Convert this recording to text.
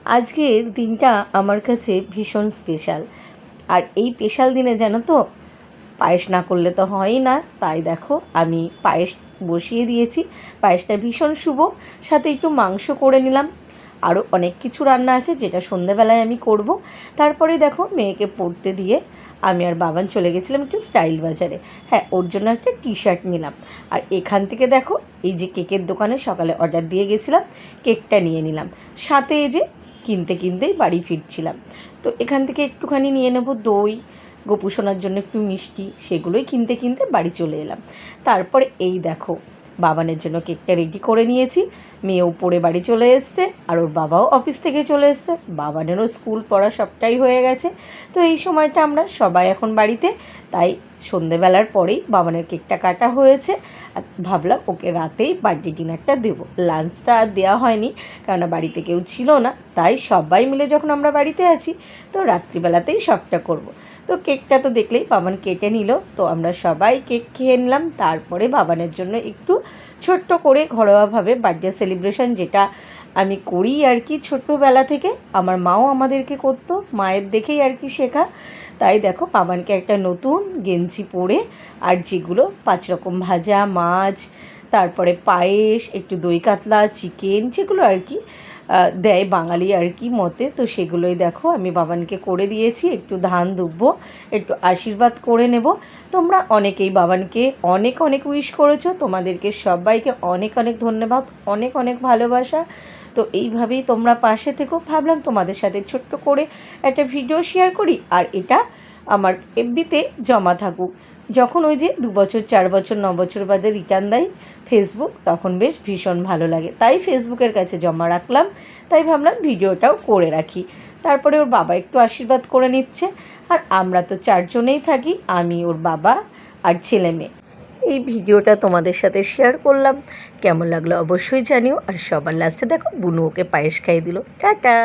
আজকের দিনটা আমার কাছে ভীষণ স্পেশাল। আর এই স্পেশাল দিনে জানো তো, পায়েস না করলে তো হয়ই না। তাই দেখো আমি পায়েস বসিয়ে দিয়েছি। পায়েসটা ভীষণ শুভ, সাথে একটু মাংস করে নিলাম। আরও অনেক কিছু রান্না আছে যেটা সন্ধ্যেবেলায় আমি করব। তারপরে দেখো মেয়েকে পড়তে দিয়ে আমি আর বাবান চলে গেছিলাম একটু স্টাইল বাজারে। হ্যাঁ, ওর জন্য একটা টি শার্ট নিলাম। আর এখান থেকে দেখো এই যে কেকের দোকানে সকালে অর্ডার দিয়ে গেছিলাম, কেকটা নিয়ে নিলাম। সাথে এই যে কিনতেই বাড়ি ফিরছিলাম। তো এখান থেকে একটুখানি নিয়ে নেব দই, গোপু সোনার জন্য একটু মিষ্টি, সেগুলোই কিনতে বাড়ি চলে এলাম। তারপরে এই দেখো বাবানের জন্য কেকটা রেডি করে নিয়েছি। মেয়েও পড়ে বাড়ি চলে এসছে, আর ওর বাবাও অফিস থেকে চলে এসছে। বাবানেরও স্কুল পড়া সবটাই হয়ে গেছে। তো এই সময়টা আমরা সবাই এখন বাড়িতে, তাই সন্ধেবেলার পরেই বাবানের কেকটা কাটা হয়েছে। আর ভাবলাম ওকে রাতেই বার্থডে ডিনারটা দেবো। লাঞ্চটা আর দেওয়া হয়নি, কেননা বাড়িতে কেউ ছিল না। তাই সবাই মিলে যখন আমরা বাড়িতে আছি, তো রাত্রিবেলাতেই সবটা করব। তো কেকটা তো দেখলেই বাবান কেটে নিল। তো আমরা সবাই কেক খেয়ে নিলাম। তারপরে বাবানের জন্য একটু ছোট্ট করে ঘরোয়াভাবে বার্থডে সেলিব্রেশন, যেটা আমি করি আর কি ছোট্টবেলা থেকে, আমার মাও আমাদেরকে করতো, মায়ের দেখেই আর কি শেখা। তাই দেখো বাবানকে একটা নতুন গেঞ্জি পরে, আর যেগুলো 5 রকম ভাজা মাছ, তারপরে পায়েস, একটু দই কাতলা, চিকেন, যেগুলো আর কি দেয় বাঙালি আর কি মতে, তো সেগুলোই দেখো আমি বাবানকে করে দিয়েছি। একটু ধান দুব্বো, একটু আশীর্বাদ করে নেব। তোমরা অনেকেই বাবানকে অনেক অনেক উইশ করেছো, তোমাদেরকে সবাইকে অনেক অনেক ধন্যবাদ, অনেক অনেক ভালোবাসা। তো এইভাবেই তোমরা পাশে থেকো। ভাবলাম তোমাদের সাথে ছোট্ট করে একটা ভিডিও শেয়ার করি, আর এটা আমার এফবিতে জমা থাকুক। যখন ওই যে 2 বছর 4 বছর 9 বছর বাদে রিটার্ন দেয় ফেসবুক, তখন বেশ ভীষণ ভালো লাগে, তাই ফেসবুকের কাছে জমা রাখলাম। তাই ভাবলাম ভিডিওটাও করে রাখি। তারপরে ওর বাবা একটু আশীর্বাদ করে নিচ্ছে। আর আমরা তো 4 জনেই থাকি, আমি, ওর বাবা আর ছেলে মেয়ে। এই ভিডিওটা তোমাদের সাথে শেয়ার করলাম। কেমন লাগলো অবশ্যই জানিও। আর সবার লাস্টে দেখো বুনু ওকে পায়েস খাইয়ে দিল। টাটা।